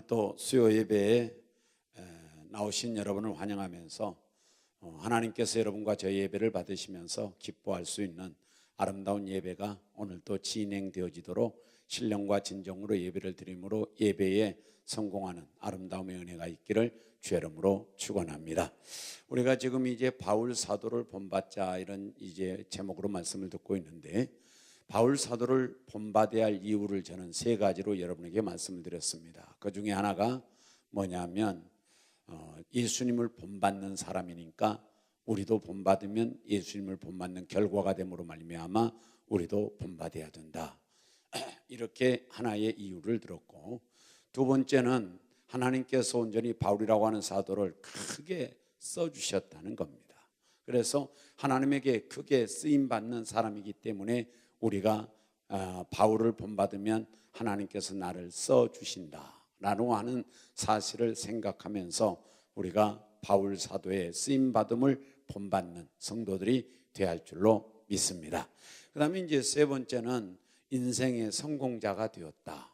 또 수요 예배에 나오신 여러분을 환영하면서 하나님께서 여러분과 저희 예배를 받으시면서 기뻐할 수 있는 아름다운 예배가 오늘 또 진행되어지도록 신령과 진정으로 예배를 드림으로 예배에 성공하는 아름다움의 은혜가 있기를 주의 이름으로 축원합니다. 우리가 지금 이제 바울 사도를 본받자 이런 이제 제목으로 말씀을 듣고 있는데, 바울 사도를 본받아야 할 이유를 저는 세 가지로 여러분에게 말씀을 드렸습니다. 그 중에 하나가 뭐냐면 예수님을 본받는 사람이니까 우리도 본받으면 예수님을 본받는 결과가 됨으로 말미암아 우리도 본받아야 된다. 이렇게 하나의 이유를 들었고, 두 번째는 하나님께서 온전히 바울이라고 하는 사도를 크게 써주셨다는 겁니다. 그래서 하나님에게 크게 쓰임받는 사람이기 때문에 우리가 바울을 본받으면 하나님께서 나를 써주신다라고 하는 사실을 생각하면서 우리가 바울 사도의 쓰임받음을 본받는 성도들이 되어야 할 줄로 믿습니다. 그 다음에 이제 세 번째는 인생의 성공자가 되었다.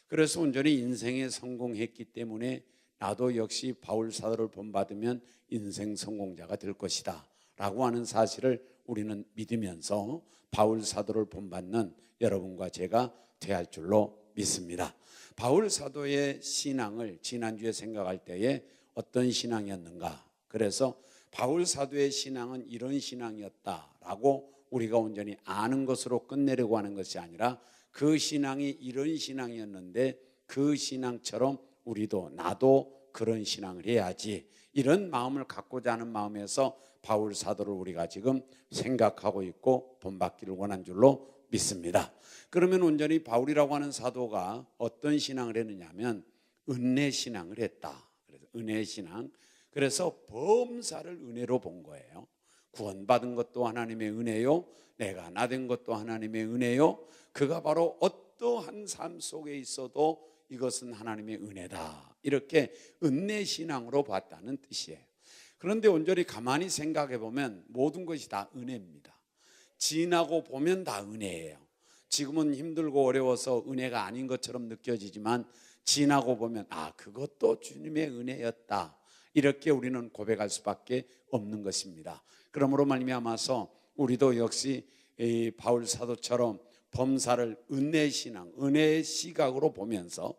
그래서 온전히 인생에 성공했기 때문에 나도 역시 바울 사도를 본받으면 인생 성공자가 될 것이다 라고 하는 사실을 우리는 믿으면서 바울 사도를 본받는 여러분과 제가 되어야 할 줄로 믿습니다. 바울 사도의 신앙을 지난주에 생각할 때에 어떤 신앙이었는가, 그래서 바울 사도의 신앙은 이런 신앙이었다라고 우리가 온전히 아는 것으로 끝내려고 하는 것이 아니라 그 신앙이 이런 신앙이었는데 그 신앙처럼 우리도 나도 그런 신앙을 해야지, 이런 마음을 갖고자 하는 마음에서 바울 사도를 우리가 지금 생각하고 있고 본받기를 원한 줄로 믿습니다. 그러면 온전히 바울이라고 하는 사도가 어떤 신앙을 했느냐 하면 은혜 신앙을 했다. 그래서 은혜 신앙, 그래서 범사를 은혜로 본 거예요. 구원받은 것도 하나님의 은혜요, 내가 나된 것도 하나님의 은혜요, 그가 바로 어떠한 삶 속에 있어도 이것은 하나님의 은혜다, 이렇게 은혜 신앙으로 봤다는 뜻이에요. 그런데 온전히 가만히 생각해 보면 모든 것이 다 은혜입니다. 지나고 보면 다 은혜예요. 지금은 힘들고 어려워서 은혜가 아닌 것처럼 느껴지지만 지나고 보면 그것도 주님의 은혜였다, 이렇게 우리는 고백할 수밖에 없는 것입니다. 그러므로 말미암아서 우리도 역시 이 바울 사도처럼 범사를 은혜 신앙, 은혜의 시각으로 보면서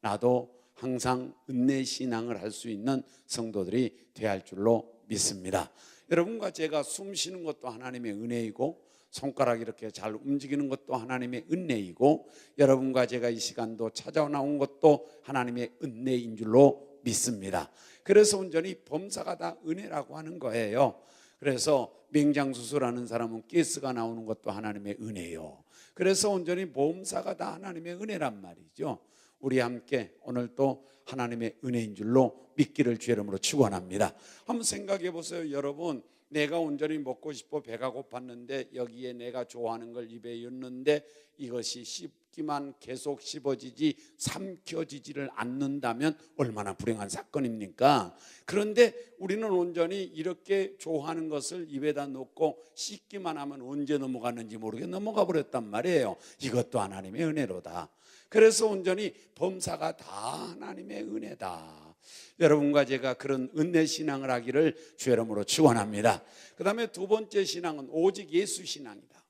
나도 항상 은혜 신앙을 할 수 있는 성도들이 되어야 할 줄로 믿습니다. 여러분과 제가 숨 쉬는 것도 하나님의 은혜이고, 손가락 이렇게 잘 움직이는 것도 하나님의 은혜이고, 여러분과 제가 이 시간도 찾아 나온 것도 하나님의 은혜인 줄로 믿습니다. 그래서 온전히 범사가 다 은혜라고 하는 거예요. 그래서 맹장수술하는 사람은 가스가 나오는 것도 하나님의 은혜요. 그래서 온전히 범사가 다 하나님의 은혜란 말이죠. 우리 함께 오늘 또 하나님의 은혜인 줄로 믿기를 주의 이름으로 축원합니다. 한번 생각해 보세요. 여러분, 내가 온전히 먹고 싶어 배가 고팠는데 여기에 내가 좋아하는 걸 입에 넣는데 이것이 씹기만 계속 씹어지지 삼켜지지를 않는다면 얼마나 불행한 사건입니까? 그런데 우리는 온전히 이렇게 좋아하는 것을 입에다 넣고 씹기만 하면 언제 넘어갔는지 모르게 넘어가 버렸단 말이에요. 이것도 하나님의 은혜로다. 그래서 온전히 범사가 다 하나님의 은혜다. 여러분과 제가 그런 은혜 신앙을 하기를 주의 이름으로 축원합니다. 그 다음에 두 번째 신앙은 오직 예수 신앙이다.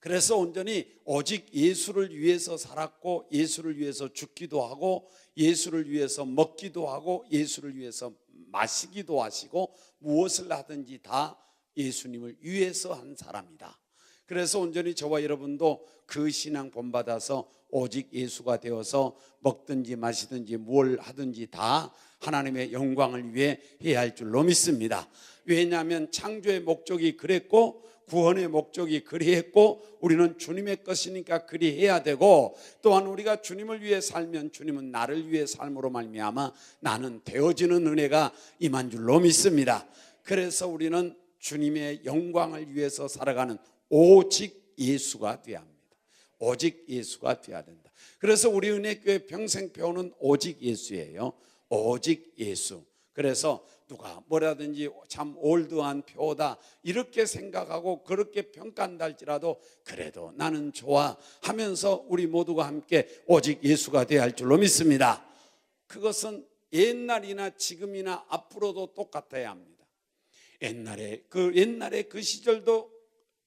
그래서 온전히 오직 예수를 위해서 살았고, 예수를 위해서 죽기도 하고, 예수를 위해서 먹기도 하고, 예수를 위해서 마시기도 하시고, 무엇을 하든지 다 예수님을 위해서 한 사람이다. 그래서 온전히 저와 여러분도 그 신앙 본받아서 오직 예수가 되어서 먹든지 마시든지 뭘 하든지 다 하나님의 영광을 위해 해야 할 줄로 믿습니다. 왜냐하면 창조의 목적이 그랬고 구원의 목적이 그리했고 우리는 주님의 것이니까 그리해야 되고, 또한 우리가 주님을 위해 살면 주님은 나를 위해 삶으로 말미암아 나는 되어지는 은혜가 임한 줄로 믿습니다. 그래서 우리는 주님의 영광을 위해서 살아가는 오직 예수가 되어야 합니다. 오직 예수가 되어야 된다. 그래서 우리 은혜교회 평생 표어는 오직 예수예요. 오직 예수. 그래서 누가 뭐라든지 참 올드한 표다 이렇게 생각하고 그렇게 평가한다 할지라도 그래도 나는 좋아 하면서 우리 모두가 함께 오직 예수가 되어야 할 줄로 믿습니다. 그것은 옛날이나 지금이나 앞으로도 똑같아야 합니다. 옛날에 그 시절도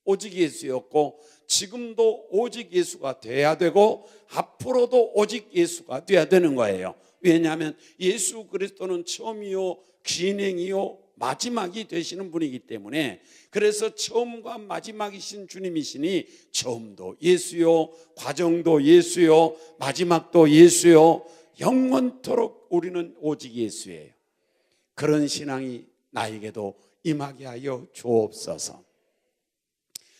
오직 예수였고 지금도 오직 예수가 돼야 되고 앞으로도 오직 예수가 돼야 되는 거예요. 왜냐하면 예수 그리스도는 처음이요 진행이요 마지막이 되시는 분이기 때문에, 그래서 처음과 마지막이신 주님이시니 처음도 예수요, 과정도 예수요, 마지막도 예수요, 영원토록 우리는 오직 예수예요. 그런 신앙이 나에게도 임하게 하여 주옵소서.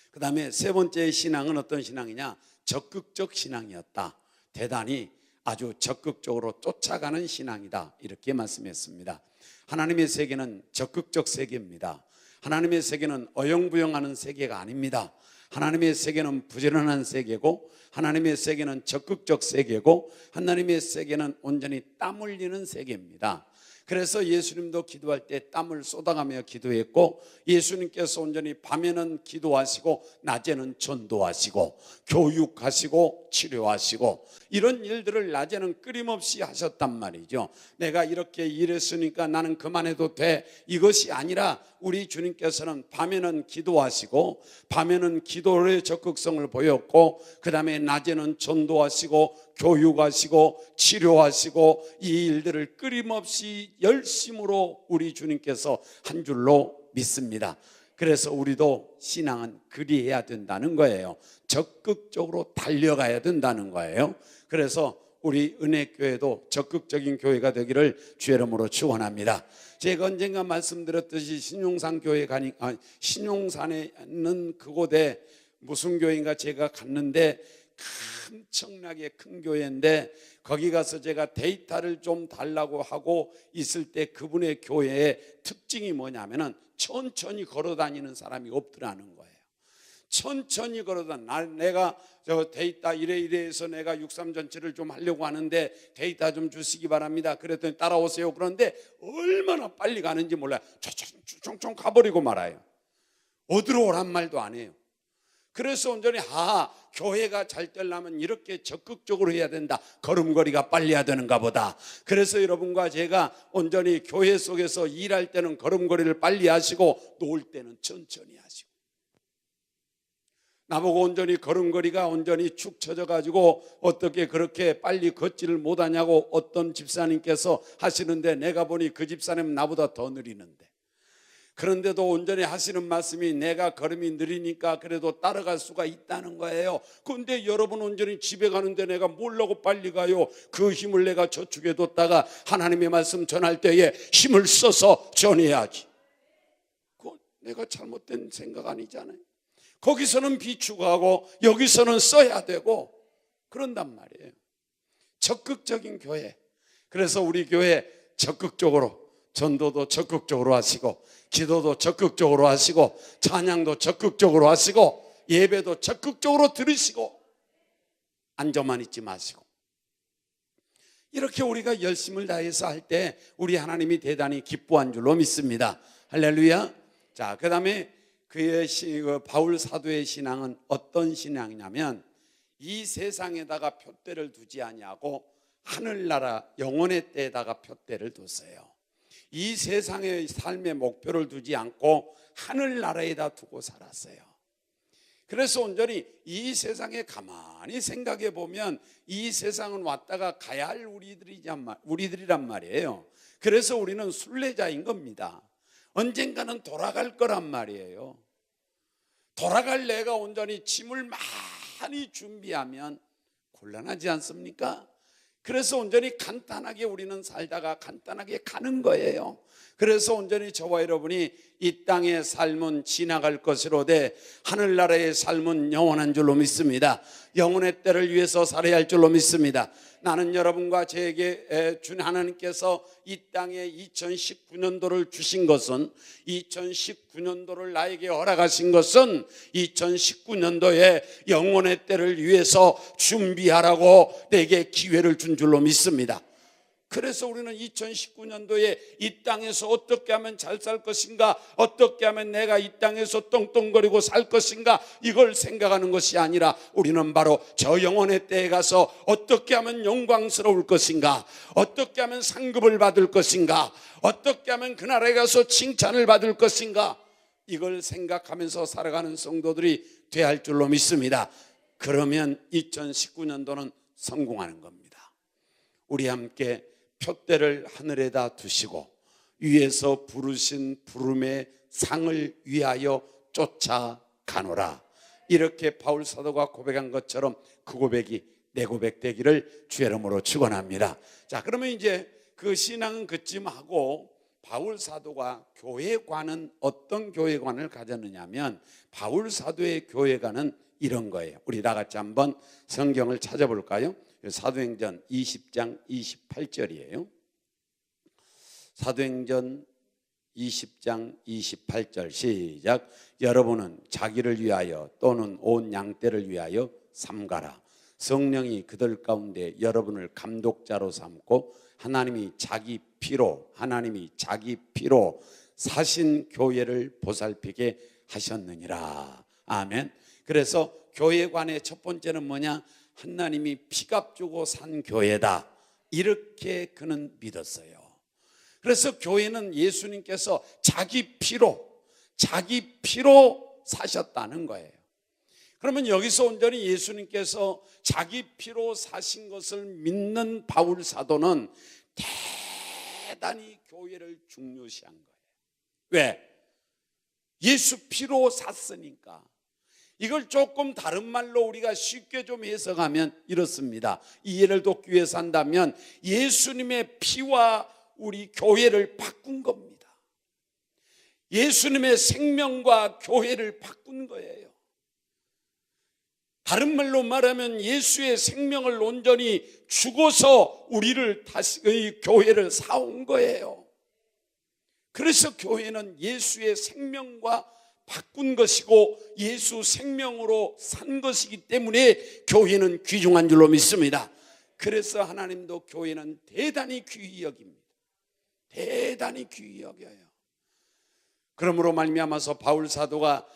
그 다음에 세 번째 신앙은 어떤 신앙이냐? 적극적 신앙이었다. 대단히 아주 적극적으로 쫓아가는 신앙이다, 이렇게 말씀했습니다. 하나님의 세계는 적극적 세계입니다. 하나님의 세계는 어영부영하는 세계가 아닙니다. 하나님의 세계는 부지런한 세계고, 하나님의 세계는 적극적 세계고, 하나님의 세계는 온전히 땀 흘리는 세계입니다. 그래서 예수님도 기도할 때 땀을 쏟아가며 기도했고, 예수님께서 온전히 밤에는 기도하시고 낮에는 전도하시고 교육하시고 치료하시고 이런 일들을 낮에는 끊임없이 하셨단 말이죠. 내가 이렇게 일했으니까 나는 그만해도 돼, 이것이 아니라 우리 주님께서는 밤에는 기도하시고 밤에는 기도의 적극성을 보였고, 그 다음에 낮에는 전도하시고 교육하시고 치료하시고 이 일들을 끊임없이 열심으로 우리 주님께서 한 줄로 믿습니다. 그래서 우리도 신앙은 그리해야 된다는 거예요. 적극적으로 달려가야 된다는 거예요. 그래서 우리 은혜교회도 적극적인 교회가 되기를 주의 이름으로 축원합니다. 제가 언젠가 말씀드렸듯이 신용산에 있는 그곳에 무슨 교회인가 제가 갔는데 엄청나게 큰 교회인데, 거기 가서 제가 데이터를 좀 달라고 하고 있을 때 그분의 교회의 특징이 뭐냐면은 천천히 걸어 다니는 사람이 없더라는 거예요. 천천히 내가 저 데이터 이래 해서 내가 63 전체를 좀 하려고 하는데 데이터 좀 주시기 바랍니다. 그랬더니 따라오세요. 그런데 얼마나 빨리 가는지 몰라요. 총총 가버리고 말아요. 어디로 오란 말도 안 해요. 그래서 온전히 교회가 잘 되려면 이렇게 적극적으로 해야 된다, 걸음걸이가 빨리 해야 되는가 보다. 그래서 여러분과 제가 온전히 교회 속에서 일할 때는 걸음걸이를 빨리 하시고 놀 때는 천천히 하시고, 나보고 온전히 걸음걸이가 온전히 축 처져 가지고 어떻게 그렇게 빨리 걷지를 못하냐고 어떤 집사님께서 하시는데, 내가 보니 그 집사님은 나보다 더 느리는데, 그런데도 온전히 하시는 말씀이 내가 걸음이 느리니까 그래도 따라갈 수가 있다는 거예요. 그런데 여러분 온전히 집에 가는데 내가 뭘라고 빨리 가요? 그 힘을 내가 저축해 뒀다가 하나님의 말씀 전할 때에 힘을 써서 전해야지. 그건 내가 잘못된 생각 아니잖아요. 거기서는 비추가하고 여기서는 써야 되고 그런단 말이에요. 적극적인 교회. 그래서 우리 교회 적극적으로 전도도 적극적으로 하시고 기도도 적극적으로 하시고 찬양도 적극적으로 하시고 예배도 적극적으로 들으시고 앉아만 있지 마시고, 이렇게 우리가 열심을 다해서 할 때 우리 하나님이 대단히 기뻐한 줄로 믿습니다. 할렐루야. 자, 그 다음에 바울 사도의 신앙은 어떤 신앙이냐면, 이 세상에다가 푯대를 두지 아니하고 하늘나라 영원의 때에다가 푯대를 뒀어요. 이 세상의 삶의 목표를 두지 않고 하늘나라에다 두고 살았어요. 그래서 온전히 이 세상에 가만히 생각해 보면 이 세상은 왔다가 가야 할 우리들이란 말이에요. 그래서 우리는 순례자인 겁니다. 언젠가는 돌아갈 거란 말이에요. 돌아갈 내가 온전히 짐을 많이 준비하면 곤란하지 않습니까? 그래서 온전히 간단하게 우리는 살다가 간단하게 가는 거예요. 그래서 온전히 저와 여러분이 이 땅의 삶은 지나갈 것이로되 하늘나라의 삶은 영원한 줄로 믿습니다. 영원의 때를 위해서 살아야 할 줄로 믿습니다. 나는 여러분과 저에게 준 하나님께서 이 땅에 2019년도를 주신 것은, 2019년도를 나에게 허락하신 것은 2019년도에 영원의 때를 위해서 준비하라고 내게 기회를 준 줄로 믿습니다. 그래서 우리는 2019년도에 이 땅에서 어떻게 하면 잘 살 것인가, 어떻게 하면 내가 이 땅에서 떵떵거리고 살 것인가, 이걸 생각하는 것이 아니라 우리는 바로 저 영혼의 때에 가서 어떻게 하면 영광스러울 것인가, 어떻게 하면 상급을 받을 것인가, 어떻게 하면 그 나라에 가서 칭찬을 받을 것인가, 이걸 생각하면서 살아가는 성도들이 돼야 할 줄로 믿습니다. 그러면 2019년도는 성공하는 겁니다. 우리 함께 표대를 하늘에다 두시고 위에서 부르신 부름의 상을 위하여 쫓아가노라. 이렇게 바울 사도가 고백한 것처럼 그 고백이 내 고백 되기를 주의 이름으로 축원합니다. 자, 그러면 이제 그 신앙은 그쯤 하고 바울 사도가 교회관은 어떤 교회관을 가졌느냐 하면 바울 사도의 교회관은 이런 거예요. 우리 다 같이 한번 성경을 찾아볼까요? 사도행전 20장 28절이에요. 사도행전 20장 28절 시작. 여러분은 자기를 위하여 또는 온 양떼를 위하여 삼가라. 성령이 그들 가운데 여러분을 감독자로 삼고 하나님이 자기 피로 사신 교회를 보살피게 하셨느니라. 아멘. 그래서 교회관의 첫 번째는 뭐냐? 하나님이 피값 주고 산 교회다, 이렇게 그는 믿었어요. 그래서 교회는 예수님께서 자기 피로 사셨다는 거예요. 그러면 여기서 온전히 예수님께서 자기 피로 사신 것을 믿는 바울 사도는 대단히 교회를 중요시한 거예요. 왜? 예수 피로 샀으니까. 이걸 조금 다른 말로 우리가 쉽게 좀 해석하면 이렇습니다. 이 예를 돕기 위해서 한다면 예수님의 피와 우리 교회를 바꾼 겁니다. 예수님의 생명과 교회를 바꾼 거예요. 다른 말로 말하면 예수의 생명을 온전히 주고서 우리를 다시 교회를 사온 거예요. 그래서 교회는 예수의 생명과 바꾼 것이고 예수 생명으로 산 것이기 때문에 교회는 귀중한 줄로 믿습니다. 그래서 하나님도 교회는 대단히 귀히 여깁니다. 대단히 귀히 여겨요. 그러므로 말미암아서 바울 사도가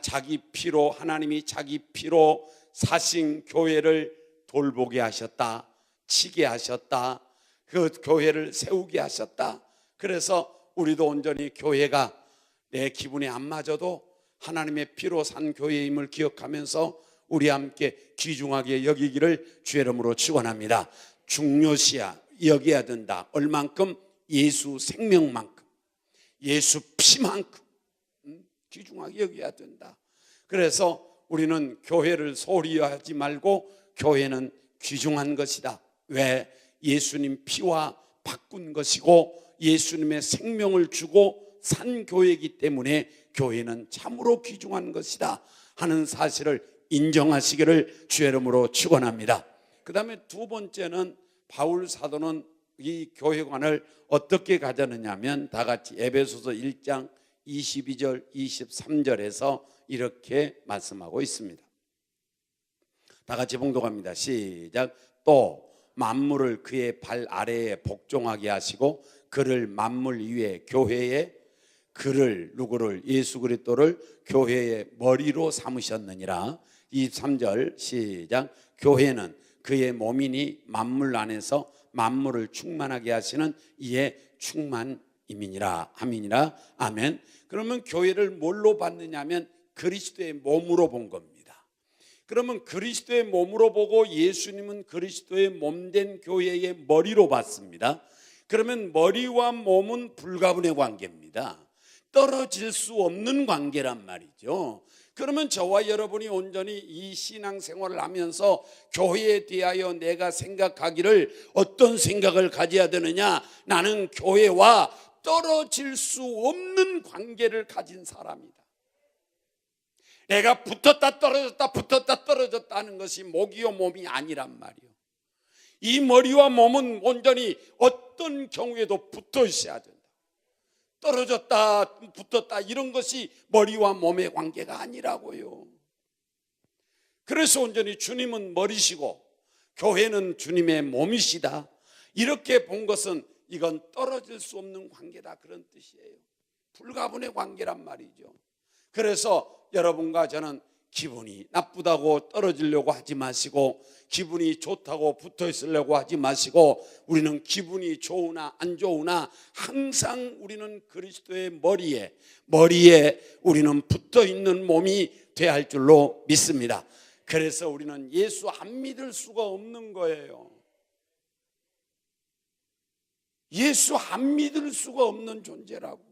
자기 피로, 하나님이 자기 피로 사신 교회를 돌보게 하셨다, 치게 하셨다, 그 교회를 세우게 하셨다. 그래서 우리도 온전히 교회가 내 기분에 안 맞아도 하나님의 피로 산 교회임을 기억하면서 우리 함께 귀중하게 여기기를 주의 이름으로 축원합니다. 중요시야 여겨야 된다. 얼만큼? 예수 생명만큼, 예수 피만큼 귀중하게 여겨야 된다. 그래서 우리는 교회를 소홀히 하지 말고 교회는 귀중한 것이다. 왜? 예수님 피와 바꾼 것이고 예수님의 생명을 주고 산 교회이기 때문에 교회는 참으로 귀중한 것이다 하는 사실을 인정하시기를 주의 이름으로 축원합니다. 그 다음에 두 번째는 바울 사도는 이 교회관을 어떻게 가졌느냐 하면 다 같이 에베소서 1장 22절 23절에서 이렇게 말씀하고 있습니다. 다 같이 봉독합니다. 시작. 또 만물을 그의 발 아래에 복종하게 하시고 그를 만물 위에 교회에 그를 누구를 예수 그리스도를 교회의 머리로 삼으셨느니라. 23절 시작. 교회는 그의 몸이니 만물 안에서 만물을 충만하게 하시는 이의 충만임이니라. 아멘이라. 아멘. 그러면 교회를 뭘로 봤느냐면 그리스도의 몸으로 본 겁니다. 그러면 그리스도의 몸으로 보고 예수님은 그리스도의 몸된 교회의 머리로 봤습니다. 그러면 머리와 몸은 불가분의 관계입니다. 떨어질 수 없는 관계란 말이죠. 그러면 저와 여러분이 온전히 이 신앙생활을 하면서 교회에 대하여 내가 생각하기를 어떤 생각을 가져야 되느냐? 나는 교회와 떨어질 수 없는 관계를 가진 사람이다. 내가 붙었다 떨어졌다 하는 것이 목이요 몸이 아니란 말이요. 이 머리와 몸은 온전히 어떤 경우에도 붙어 있어야 된다. 떨어졌다 붙었다 이런 것이 머리와 몸의 관계가 아니라고요. 그래서 온전히 주님은 머리시고 교회는 주님의 몸이시다. 이렇게 본 것은 이건 떨어질 수 없는 관계다, 그런 뜻이에요. 불가분의 관계란 말이죠. 그래서 여러분과 저는 기분이 나쁘다고 떨어지려고 하지 마시고, 기분이 좋다고 붙어 있으려고 하지 마시고, 우리는 기분이 좋으나 안 좋으나 항상 우리는 그리스도의 머리에 우리는 붙어 있는 몸이 돼야 할 줄로 믿습니다. 그래서 우리는 예수 안 믿을 수가 없는 거예요. 예수 안 믿을 수가 없는 존재라고.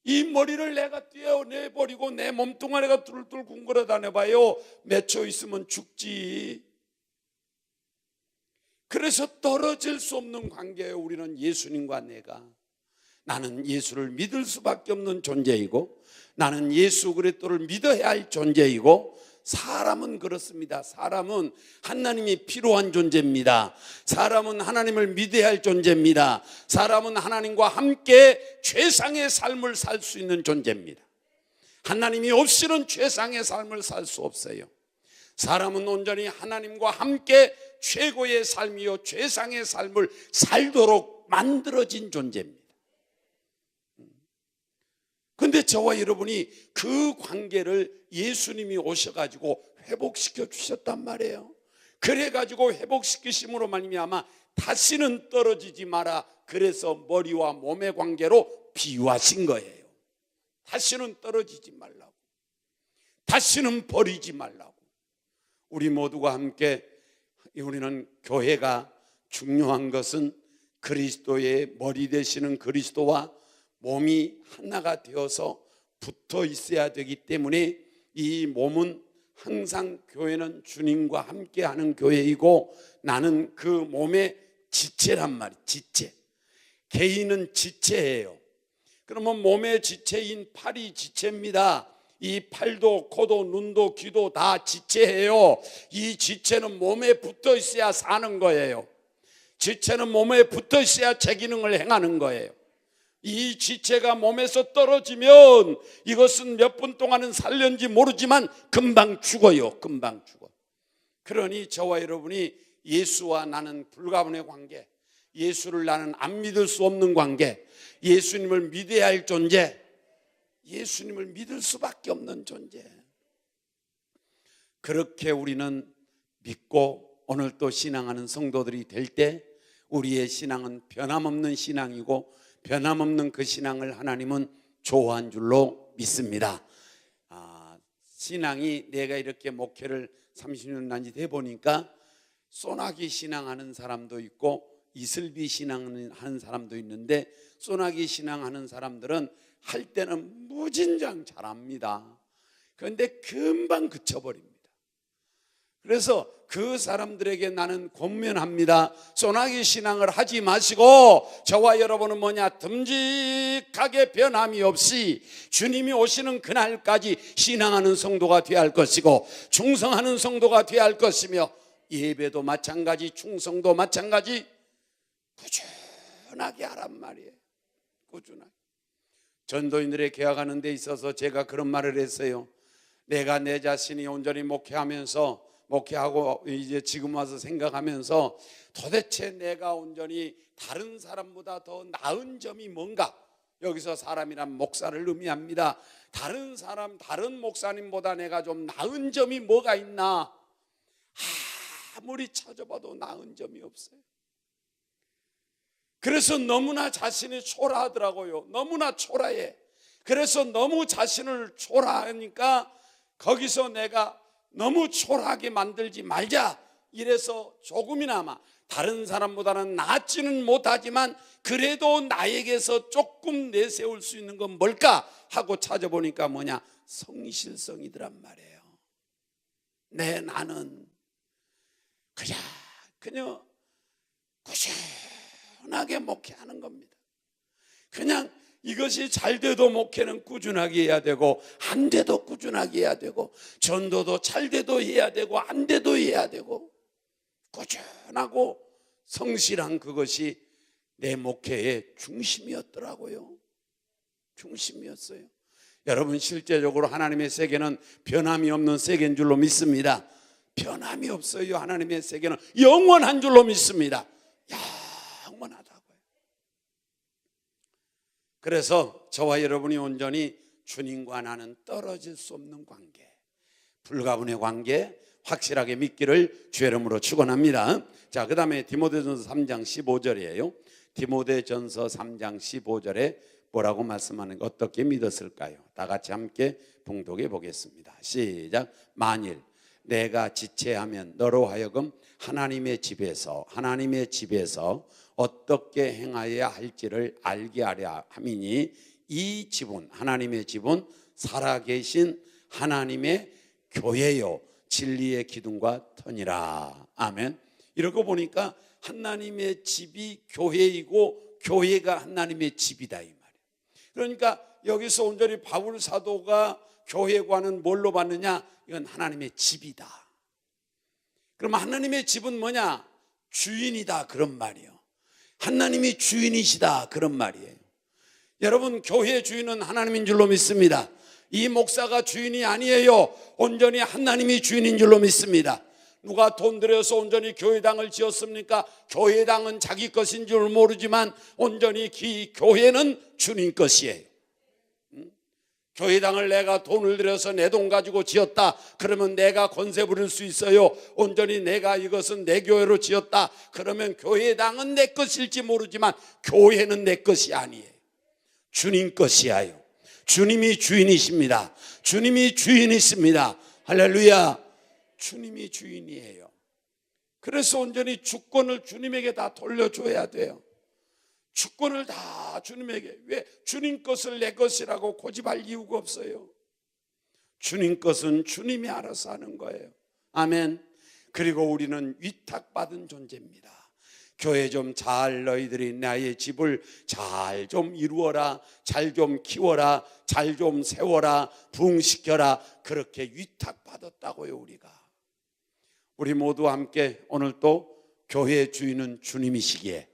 이 머리를 내가 떼어내버리고 내 몸뚱아리가 뚫뚫 궁궐어 다녀봐요, 몇 초 있으면 죽지. 그래서 떨어질 수 없는 관계예요, 우리는 예수님과 내가. 나는 예수를 믿을 수밖에 없는 존재이고, 나는 예수 그리스도를 믿어야 할 존재이고, 사람은 그렇습니다. 사람은 하나님이 필요한 존재입니다. 사람은 하나님을 믿어야 할 존재입니다. 사람은 하나님과 함께 최상의 삶을 살 수 있는 존재입니다. 하나님이 없이는 최상의 삶을 살 수 없어요. 사람은 온전히 하나님과 함께 최고의 삶이요 최상의 삶을 살도록 만들어진 존재입니다. 그런데 저와 여러분이 그 관계를 예수님이 오셔가지고 회복시켜 주셨단 말이에요. 그래가지고 회복시키심으로 말미암아 다시는 떨어지지 마라, 그래서 머리와 몸의 관계로 비유하신 거예요. 다시는 떨어지지 말라고, 다시는 버리지 말라고. 우리 모두가 함께, 우리는 교회가 중요한 것은 그리스도의 머리 되시는 그리스도와 몸이 하나가 되어서 붙어 있어야 되기 때문에, 이 몸은 항상, 교회는 주님과 함께하는 교회이고 나는 그 몸의 지체란 말이에요. 지체. 개인은 지체예요. 그러면 몸의 지체인 팔이 지체입니다. 이 팔도 코도 눈도 귀도 다 지체예요. 이 지체는 몸에 붙어 있어야 사는 거예요. 지체는 몸에 붙어 있어야 제 기능을 행하는 거예요. 이 지체가 몸에서 떨어지면 이것은 몇 분 동안은 살렸는지 모르지만 금방 죽어요. 금방 죽어. 그러니 저와 여러분이 예수와 나는 불가분의 관계, 예수를 나는 안 믿을 수 없는 관계, 예수님을 믿어야 할 존재, 예수님을 믿을 수밖에 없는 존재. 그렇게 우리는 믿고 오늘 또 신앙하는 성도들이 될 때 우리의 신앙은 변함없는 신앙이고, 변함없는 그 신앙을 하나님은 좋아한 줄로 믿습니다. 신앙이, 내가 이렇게 목회를 30년 난지 해보니까 소나기 신앙하는 사람도 있고 이슬비 신앙하는 사람도 있는데, 소나기 신앙하는 사람들은 할 때는 무진장 잘합니다. 그런데 금방 그쳐버립니다. 그래서 그 사람들에게 나는 권면합니다. 소나기 신앙을 하지 마시고 저와 여러분은 뭐냐, 듬직하게 변함이 없이 주님이 오시는 그날까지 신앙하는 성도가 되어야 할 것이고, 충성하는 성도가 되어야 할 것이며, 예배도 마찬가지, 충성도 마찬가지, 꾸준하게 하란 말이에요. 꾸준하게. 전도인들의 개혁하는 데 있어서 제가 그런 말을 했어요. 내가 내 자신이 온전히 목회하고 이제 지금 와서 생각하면서, 도대체 내가 온전히 다른 사람보다 더 나은 점이 뭔가? 여기서 사람이란 목사를 의미합니다. 다른 목사님보다 내가 좀 나은 점이 뭐가 있나? 아무리 찾아봐도 나은 점이 없어요. 그래서 너무나 자신이 초라하더라고요. 너무나 초라해. 그래서 너무 자신을 초라하니까 거기서 내가 너무 초라하게 만들지 말자, 이래서 조금이나마 다른 사람보다는 낫지는 못하지만 그래도 나에게서 조금 내세울 수 있는 건 뭘까 하고 찾아보니까 뭐냐, 성실성이더란 말이에요. 나는 그냥 꾸준하게 목회하는 겁니다. 그냥 이것이 잘 돼도 목회는 꾸준하게 해야 되고, 안 돼도 꾸준하게 해야 되고, 전도도 잘 돼도 해야 되고, 안 돼도 해야 되고, 꾸준하고 성실한 그것이 내 목회의 중심이었더라고요. 중심이었어요. 여러분, 실제적으로 하나님의 세계는 변함이 없는 세계인 줄로 믿습니다. 변함이 없어요. 하나님의 세계는 영원한 줄로 믿습니다. 영원하다고요. 그래서 저와 여러분이 온전히 주님과 나는 떨어질 수 없는 관계, 불가분의 관계 확실하게 믿기를 주의 이름으로 축원합니다. 자, 그 다음에 디모데전서 3장 15절이에요. 디모데전서 3장 15절에 뭐라고 말씀하는 거 어떻게 믿었을까요? 다 같이 함께 봉독해 보겠습니다. 시작. 만일 내가 지체하면 너로 하여금 하나님의 집에서 어떻게 행하여야 할지를 알게 하려 함이니 이 집은, 하나님의 집은 살아계신 하나님의 교회요 진리의 기둥과 터니라. 아멘. 이러고 보니까 하나님의 집이 교회이고 교회가 하나님의 집이다 이 말이에요. 그러니까 여기서 온전히 바울 사도가 교회과는 뭘로 봤느냐? 이건 하나님의 집이다. 그러면 하나님의 집은 뭐냐? 주인이다 그런 말이에요. 하나님이 주인이시다 그런 말이에요. 여러분, 교회의 주인은 하나님인 줄로 믿습니다. 이 목사가 주인이 아니에요. 온전히 하나님이 주인인 줄로 믿습니다. 누가 돈 들여서 온전히 교회당을 지었습니까? 교회당은 자기 것인 줄 모르지만 온전히 교회는 주님 것이에요. 교회당을 내가 돈을 들여서 내 돈 가지고 지었다 그러면 내가 권세 부릴 수 있어요. 온전히 내가 이것은 내 교회로 지었다 그러면 교회당은 내 것일지 모르지만 교회는 내 것이 아니에요. 주님 것이에요. 주님이 주인이십니다. 주님이 주인이십니다. 할렐루야. 주님이 주인이에요. 그래서 온전히 주권을 주님에게 다 돌려줘야 돼요. 주권을 다 주님에게. 왜? 주님 것을 내 것이라고 고집할 이유가 없어요. 주님 것은 주님이 알아서 하는 거예요. 아멘. 그리고 우리는 위탁받은 존재입니다. 교회 좀 잘 너희들이 나의 집을 잘 좀 이루어라, 잘 좀 키워라, 잘 좀 세워라, 부흥시켜라. 그렇게 위탁받았다고요. 우리 모두 함께 오늘 또 교회의 주인은 주님이시기에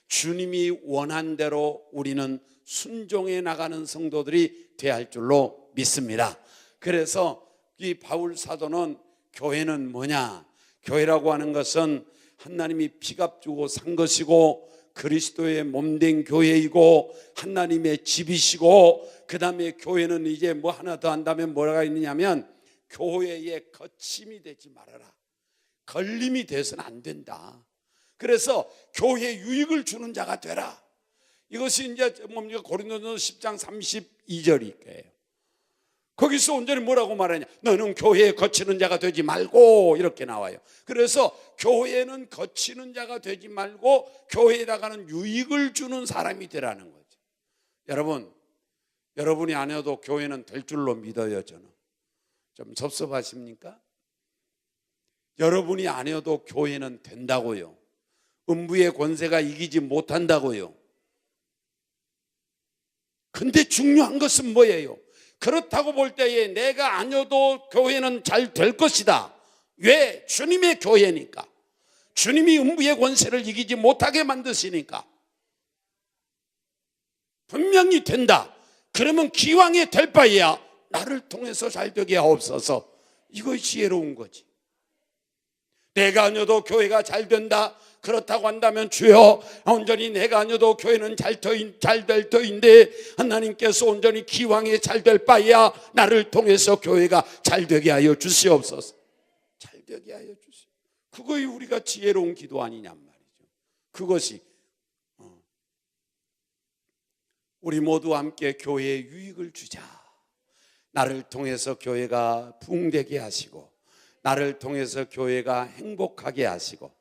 주님이 원한 대로 우리는 순종해 나가는 성도들이 돼야 할 줄로 믿습니다. 그래서 이 바울 사도는 교회는 뭐냐? 교회라고 하는 것은 하나님이 피값 주고 산 것이고 그리스도의 몸된 교회이고 하나님의 집이시고, 그 다음에 교회는 이제 뭐 하나 더 한다면 뭐가 있느냐면 교회의 거침이 되지 말아라. 걸림이 돼서는 안 된다. 그래서 교회에 유익을 주는 자가 되라. 이것이 이제 뭡니까? 고린도전서 10장 32절일 거예요. 거기서 온전히 뭐라고 말하냐? 너는 교회에 거치는 자가 되지 말고, 이렇게 나와요. 그래서 교회는 거치는 자가 되지 말고 교회에다가는 유익을 주는 사람이 되라는 거죠. 여러분이 안 해도 교회는 될 줄로 믿어요. 저는 좀 섭섭하십니까? 여러분이 안 해도 교회는 된다고요. 음부의 권세가 이기지 못한다고요. 근데 중요한 것은 뭐예요? 그렇다고 볼 때에 내가 아니어도 교회는 잘 될 것이다. 왜? 주님의 교회니까. 주님이 음부의 권세를 이기지 못하게 만드시니까. 분명히 된다. 그러면 기왕에 될 바에야 나를 통해서 잘 되게 하옵소서. 이것이 지혜로운 거지. 내가 아니어도 교회가 잘 된다. 그렇다고 한다면 주여, 온전히 내가 아니어도 교회는 잘 될 터인데 하나님께서 온전히 기왕에 잘 될 바에야 나를 통해서 교회가 잘 되게 하여 주시옵소서. 잘 되게 하여 주시옵소서. 그것이 우리가 지혜로운 기도 아니냔 말이죠. 그것이 우리 모두 함께 교회에 유익을 주자. 나를 통해서 교회가 부흥되게 하시고 나를 통해서 교회가 행복하게 하시고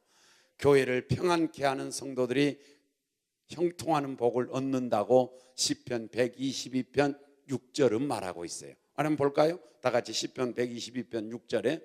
교회를 평안케 하는 성도들이 형통하는 복을 얻는다고 시편 122편 6절은 말하고 있어요. 한번 볼까요? 다 같이 시편 122편 6절에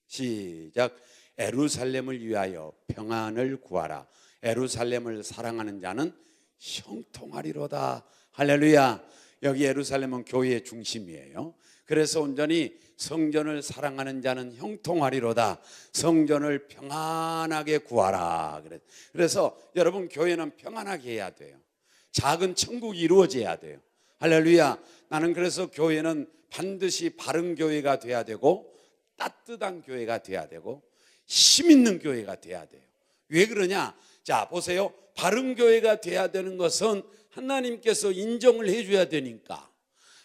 시작. 예루살렘을 위하여 평안을 구하라. 예루살렘을 사랑하는 자는 형통하리로다. 할렐루야. 여기 예루살렘은 교회의 중심이에요. 그래서 온전히 성전을 사랑하는 자는 형통하리로다. 성전을 평안하게 구하라. 그래서 여러분, 교회는 평안하게 해야 돼요. 작은 천국이 이루어져야 돼요. 할렐루야. 나는 그래서 교회는 반드시 바른 교회가 돼야 되고 따뜻한 교회가 돼야 되고 힘 있는 교회가 돼야 돼요. 왜 그러냐? 자, 보세요. 바른 교회가 돼야 되는 것은 하나님께서 인정을 해줘야 되니까.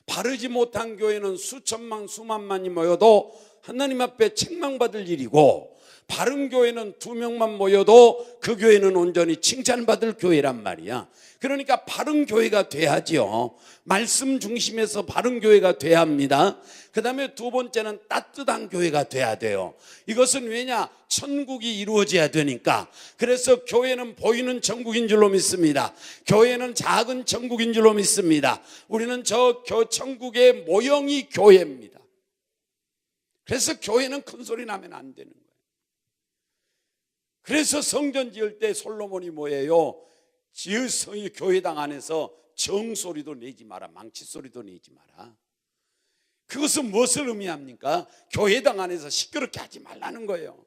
바르지 못한 교회는 수천만 수만만이 모여도 하나님 앞에 책망받을 일이고, 바른 교회는 2명만 모여도 그 교회는 온전히 칭찬받을 교회란 말이야. 그러니까 바른 교회가 돼야죠. 말씀 중심에서 바른 교회가 돼야 합니다. 그 다음에 2번째는 따뜻한 교회가 돼야 돼요. 이것은 왜냐? 천국이 이루어져야 되니까. 그래서 교회는 보이는 천국인 줄로 믿습니다. 교회는 작은 천국인 줄로 믿습니다. 우리는 저 천국의 모형이 교회입니다. 그래서 교회는 큰 소리 나면 안 되는 거예요. 그래서 성전 지을 때 솔로몬이 뭐예요? 지으성이 교회당 안에서 정소리도 내지 마라, 망치소리도 내지 마라. 그것은 무엇을 의미합니까? 교회당 안에서 시끄럽게 하지 말라는 거예요.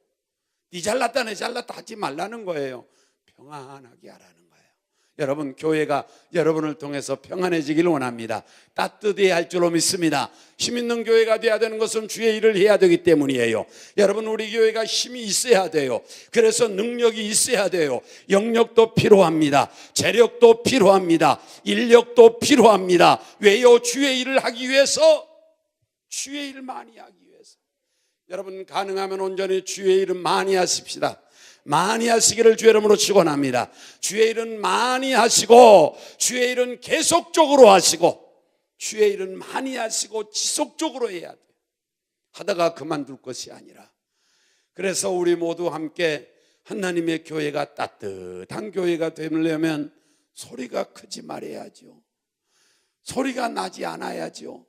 니 잘났다 내 잘났다 하지 말라는 거예요. 평안하게 하라는 거예요. 여러분, 교회가 여러분을 통해서 평안해지기를 원합니다. 따뜻해야 할 줄로 믿습니다. 힘 있는 교회가 돼야 되는 것은 주의 일을 해야 되기 때문이에요. 여러분, 우리 교회가 힘이 있어야 돼요. 그래서 능력이 있어야 돼요. 영역도 필요합니다. 재력도 필요합니다. 인력도 필요합니다. 왜요? 주의 일을 하기 위해서, 주의 일을 많이 하기 위해서. 여러분, 가능하면 온전히 주의 일은 많이 하십시다. 많이 하시기를 주의 이름으로 축원합니다. 주의 일은 많이 하시고, 주의 일은 계속적으로 하시고, 주의 일은 많이 하시고 지속적으로 해야 돼요. 하다가 그만둘 것이 아니라. 그래서 우리 모두 함께 하나님의 교회가 따뜻한 교회가 되려면 소리가 크지 말아야죠. 소리가 나지 않아야죠.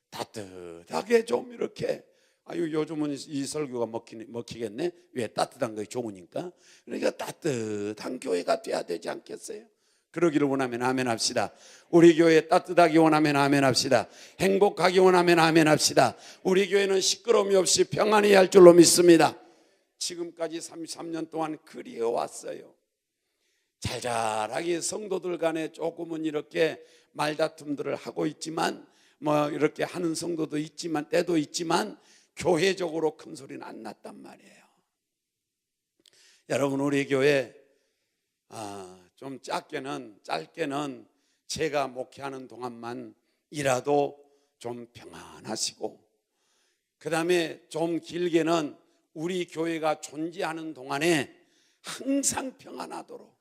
따뜻하게 좀 이렇게, 아유, 요즘은 이 설교가 먹히겠네. 왜? 따뜻한 거 좋으니까. 그러니까 따뜻한 교회가 돼야 되지 않겠어요? 그러기를 원하면 아멘 합시다. 우리 교회 따뜻하기 원하면 아멘 합시다. 행복하기 원하면 아멘 합시다. 우리 교회는 시끄러움이 없이 평안해야 할 줄로 믿습니다. 지금까지 33년 동안 그리해 왔어요. 잘잘하게 성도들 간에 조금은 이렇게 말다툼들을 하고 있지만, 뭐 이렇게 하는 성도도 있지만, 때도 있지만, 교회적으로 큰 소리는 안 났단 말이에요. 여러분, 우리 교회 좀 짧게는 제가 목회하는 동안만이라도 좀 평안하시고, 그 다음에 좀 길게는 우리 교회가 존재하는 동안에 항상 평안하도록,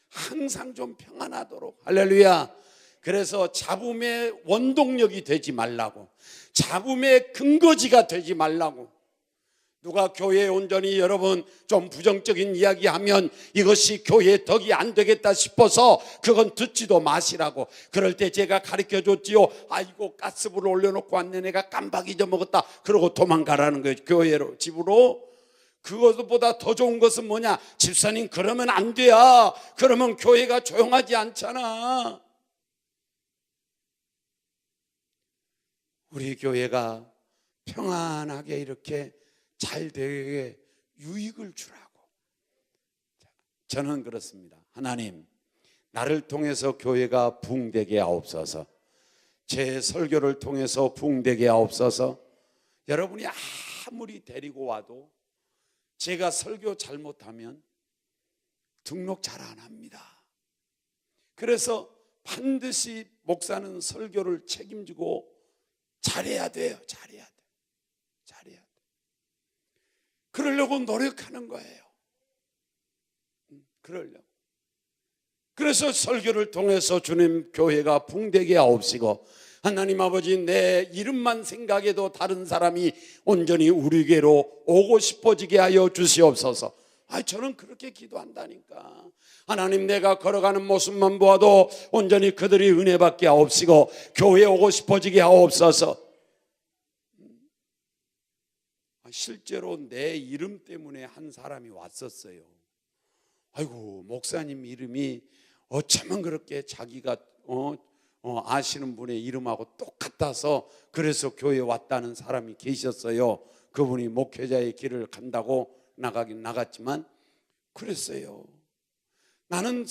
항상 좀 평안하도록. 할렐루야. 그래서 잡음의 원동력이 되지 말라고, 잡음의 근거지가 되지 말라고. 누가 교회에 온전히 여러분 좀 부정적인 이야기하면 이것이 교회의 덕이 안 되겠다 싶어서 그건 듣지도 마시라고. 그럴 때 제가 가르쳐 줬지요. 아이고, 가스불을 올려놓고 왔네, 내가 깜빡 잊어먹었다, 그러고 도망가라는 거예요. 교회로, 집으로. 그것보다 더 좋은 것은 뭐냐? 집사님, 그러면 안 돼야. 그러면 교회가 조용하지 않잖아. 우리 교회가 평안하게 이렇게 잘 되게 유익을 주라고. 저는 그렇습니다. 하나님, 나를 통해서 교회가 부흥되게 하옵소서. 제 설교를 통해서 부흥되게 하옵소서. 여러분이 아무리 데리고 와도 제가 설교 잘못하면 등록 잘 안 합니다. 그래서 반드시 목사는 설교를 책임지고 잘해야 돼요. 잘해야 돼. 잘해야 돼. 그러려고 노력하는 거예요. 그러려고. 그래서 설교를 통해서 주님 교회가 붕대게 하옵시고, 하나님 아버지, 내 이름만 생각해도 다른 사람이 온전히 우리 교회로 오고 싶어지게 하여 주시옵소서. 저는 그렇게 기도한다니까. 하나님, 내가 걸어가는 모습만 보아도 온전히 그들이 은혜 받게 하옵시고 교회에 오고 싶어지게 하옵소서. 실제로 내 이름 때문에 한 사람이 왔었어요. 아이고, 목사님 이름이 어쩌면 그렇게 자기가 아시는 분의 이름하고 똑같아서 그래서 교회에 왔다는 사람이 계셨어요. 그분이 목회자의 길을 간다고 나가긴 나갔지만 그랬어요. 나는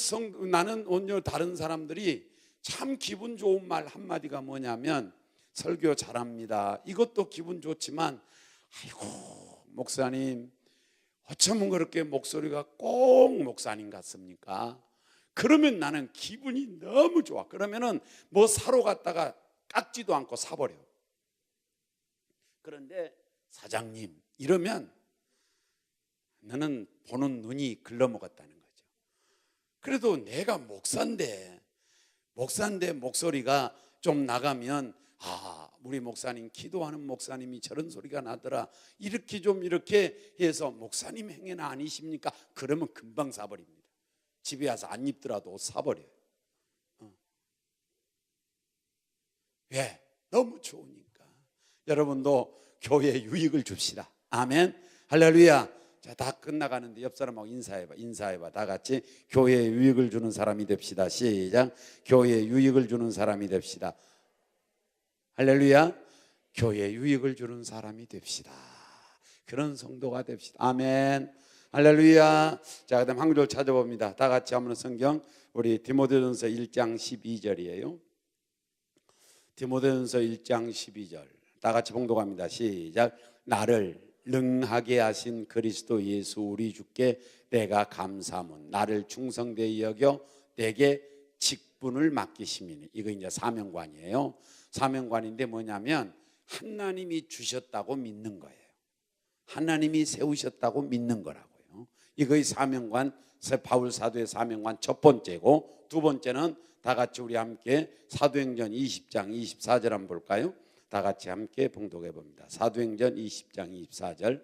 오히려 다른 사람들이 참 기분 좋은 말 한마디가 뭐냐면, 설교 잘합니다, 이것도 기분 좋지만, 아이고 목사님 어쩌면 그렇게 목소리가 꼭 목사님 같습니까? 그러면 나는 기분이 너무 좋아. 그러면은 뭐 사러 갔다가 깎지도 않고 사버려. 그런데 사장님 이러면 나는 보는 눈이 글러먹었다는 거죠. 그래도 내가 목사인데 목소리가 좀 나가면 우리 목사님 기도하는 목사님이 저런 소리가 나더라, 이렇게 해서 목사님 행여나 아니십니까? 그러면 금방 사버립니다. 집에 와서 안 입더라도 사버려요. 왜? 너무 좋으니까. 여러분도 교회에 유익을 줍시다. 아멘. 할렐루야. 자, 다 끝나가는데 옆 사람하고 인사해봐. 다 같이 교회에 유익을 주는 사람이 됩시다. 시작. 교회에 유익을 주는 사람이 됩시다. 할렐루야. 교회에 유익을 주는 사람이 됩시다. 그런 성도가 됩시다. 아멘. 할렐루야. 자, 그다음 한 구절 찾아봅니다. 다 같이 한번 성경, 우리 디모데전서 1장 12절이에요. 디모데전서 1장 12절 다 같이 봉독합니다. 시작. 나를 능하게 하신 그리스도 예수 우리 주께 내가 감사함은 나를 충성되이 여겨 내게 직분을 맡기심이니. 이거 이제 사명관이에요. 사명관인데 뭐냐면 하나님이 주셨다고 믿는 거예요. 하나님이 세우셨다고 믿는 거라고요. 이거의 사명관, 바울 사도의 사명관 첫 번째고, 두 번째는 다 같이 우리 함께 사도행전 20장 24절 한번 볼까요? 다 같이 함께 봉독해 봅니다. 사도행전 20장 24절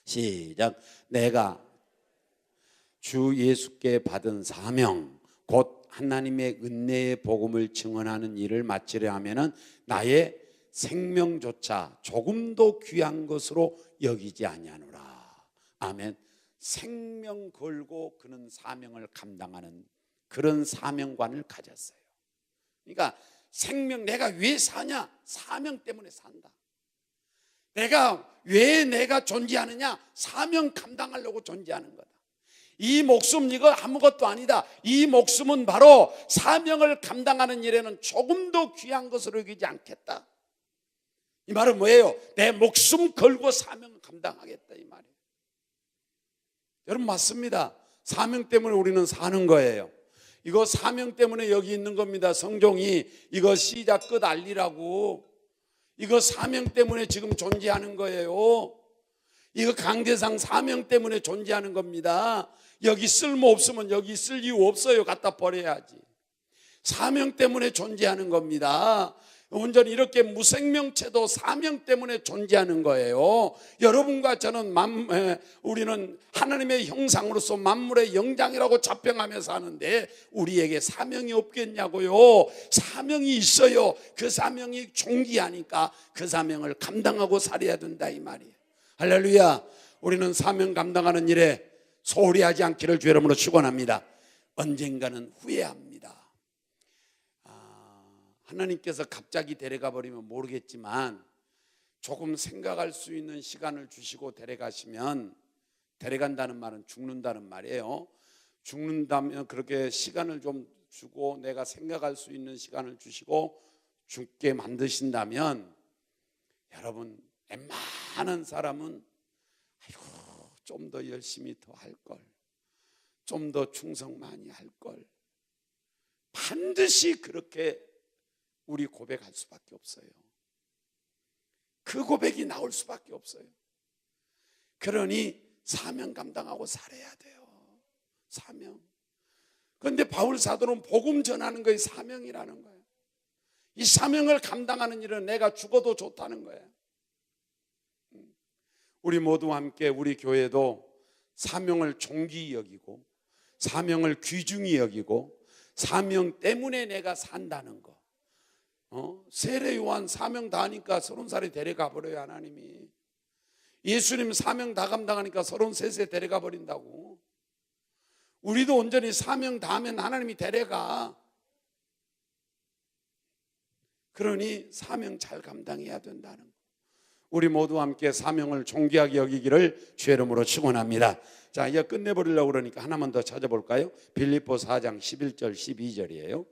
시작. 내가 주 예수께 받은 사명 곧 하나님의 은혜의 복음을 증언하는 일을 마치려 하면은 나의 생명조차 조금도 귀한 것으로 여기지 아니하노라. 아멘. 생명 걸고 그는 사명을 감당하는 그런 사명관을 가졌어요. 그러니까 생명, 내가 왜 사냐? 사명 때문에 산다. 내가 존재하느냐? 사명 감당하려고 존재하는 거다. 이 목숨 이거 아무것도 아니다. 이 목숨은 바로 사명을 감당하는 일에는 조금도 귀한 것으로 여기지 않겠다. 이 말은 뭐예요? 내 목숨 걸고 사명을 감당하겠다 이 말이에요. 여러분 맞습니다. 사명 때문에 우리는 사는 거예요. 이거 사명 때문에 여기 있는 겁니다. 성종이 이거 시작 끝 알리라고. 이거 사명 때문에 지금 존재하는 거예요. 이거 강대상 사명 때문에 존재하는 겁니다. 여기 쓸모 없으면 여기 쓸 이유 없어요. 갖다 버려야지. 사명 때문에 존재하는 겁니다. 온전히 이렇게 무생명체도 사명 때문에 존재하는 거예요. 여러분과 저는 우리는 하나님의 형상으로서 만물의 영장이라고 자평하며 사는데 우리에게 사명이 없겠냐고요. 사명이 있어요. 그 사명이 존귀하니까 그 사명을 감당하고 살아야 된다 이 말이에요. 할렐루야. 우리는 사명 감당하는 일에 소홀히 하지 않기를 주 이름으로 축원합니다. 언젠가는 후회합니다. 하나님께서 갑자기 데려가 버리면 모르겠지만 조금 생각할 수 있는 시간을 주시고 데려가시면, 데려간다는 말은 죽는다는 말이에요. 죽는다면 그렇게 시간을 좀 주고 내가 생각할 수 있는 시간을 주시고 죽게 만드신다면, 여러분 웬만한 사람은 좀 더 열심히 더 할 걸, 좀 더 충성 많이 할 걸, 반드시 그렇게 우리 고백할 수밖에 없어요. 그 고백이 나올 수밖에 없어요. 그러니 사명 감당하고 살아야 돼요. 사명. 그런데 바울 사도는 복음 전하는 것이 사명이라는 거예요. 이 사명을 감당하는 일은 내가 죽어도 좋다는 거예요. 우리 모두 함께 우리 교회도 사명을 존귀히 여기고 사명을 귀중히 여기고 사명 때문에 내가 산다는 거. 세례 요한 사명 다 하니까 30살에 데려가 버려요. 하나님이. 예수님 사명 다 감당하니까 33세 데려가 버린다고. 우리도 온전히 사명 다 하면 하나님이 데려가. 그러니 사명 잘 감당해야 된다는 거. 우리 모두 함께 사명을 존귀하게 여기기를 주의 이름으로 축원합니다. 자, 이제 끝내버리려고 그러니까 하나만 더 찾아볼까요? 빌립보 4장 11절 12절이에요.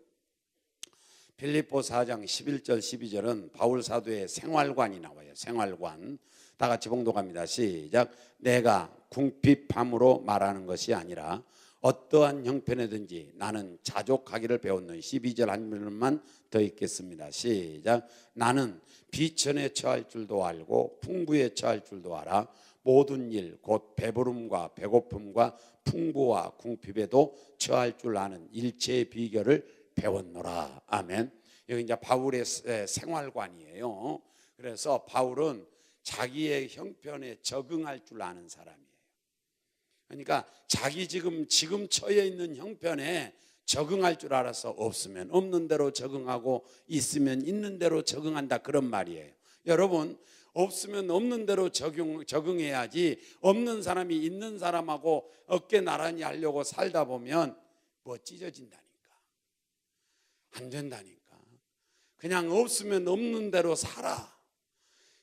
빌립보 4장 11절 12절은 바울 사도의 생활관이 나와요. 생활관. 다 같이 봉독합니다. 시작. 내가 궁핍함으로 말하는 것이 아니라 어떠한 형편에든지 나는 자족하기를 배웠노니. 12절 한 절만 더 읽겠습니다. 시작. 나는 비천에 처할 줄도 알고 풍부에 처할 줄도 알아. 모든 일 곧 배부름과 배고픔과 풍부와 궁핍에도 처할 줄 아는 일체의 비결을 배웠노라. 아멘. 여기 이제 바울의 생활관이에요. 그래서 바울은 자기의 형편에 적응할 줄 아는 사람이에요. 그러니까 자기 지금 처해 있는 형편에 적응할 줄 알아서 없으면 없는 대로 적응하고 있으면 있는 대로 적응한다, 그런 말이에요. 여러분, 없으면 없는 대로 적응해야지, 없는 사람이 있는 사람하고 어깨 나란히 하려고 살다 보면 뭐 찢어진다니까. 안 된다니까. 그냥 없으면 없는 대로 살아.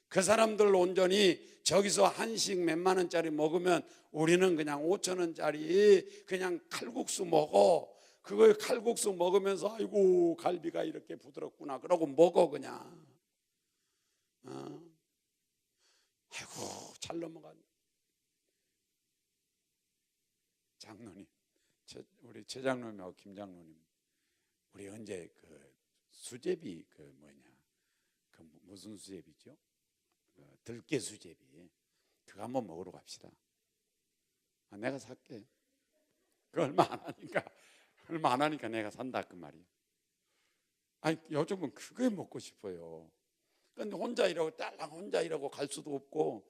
그 사람들 온전히 저기서 한식 몇만 원짜리 먹으면 우리는 그냥 5천 원짜리 그냥 칼국수 먹어. 그걸 칼국수 먹으면서 아이고 갈비가 이렇게 부드럽구나 그러고 먹어 그냥. 아이고 잘 넘어간 장로님, 우리 최 장로님하고 김 장로님, 우리 언제 그 수제비 그 무슨 수제비죠? 들깨 수제비 그거 한번 먹으러 갑시다. 내가 살게. 그 얼마 안 하니까 내가 산다 그 말이야. 아니 요즘은 그게 먹고 싶어요. 근데 혼자 일하고 갈 수도 없고,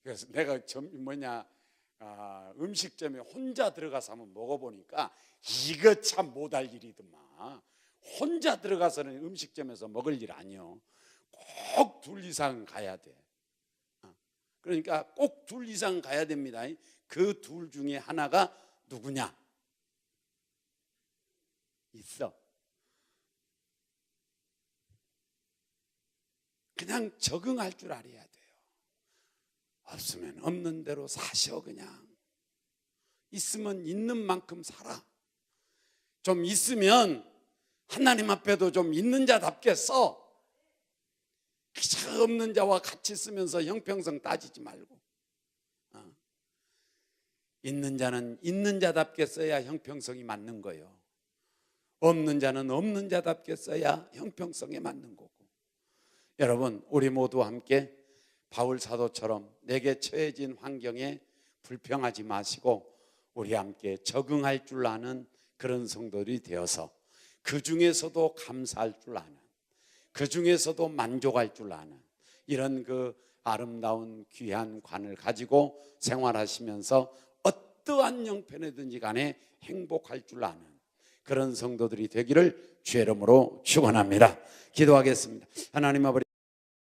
그래서 내가 음식점에 혼자 들어가서 한번 먹어보니까 이거 참 못할 일이더만. 혼자 들어가서는 음식점에서 먹을 일 아니요. 꼭 둘 이상 가야 돼. 그러니까 꼭 둘 이상 가야 됩니다. 그 둘 중에 하나가 누구냐? 있어. 그냥 적응할 줄 알아야 돼요. 없으면 없는 대로 사셔. 그냥 있으면 있는 만큼 살아. 좀 있으면 하나님 앞에도 좀 있는 자답게 써. 그저 없는 자와 같이 쓰면서 형평성 따지지 말고, 있는 자는 있는 자답게 써야 형평성이 맞는 거예요. 없는 자는 없는 자답게 써야 형평성에 맞는 거고. 여러분, 우리 모두 함께 바울 사도처럼 내게 처해진 환경에 불평하지 마시고 우리 함께 적응할 줄 아는 그런 성도들이 되어서 그 중에서도 감사할 줄 아는, 그 중에서도 만족할 줄 아는 이런 그 아름다운 귀한 관을 가지고 생활하시면서 어떠한 형편이든지 간에 행복할 줄 아는 그런 성도들이 되기를 주의 이름으로 축원합니다. 기도하겠습니다. 하나님 아버지,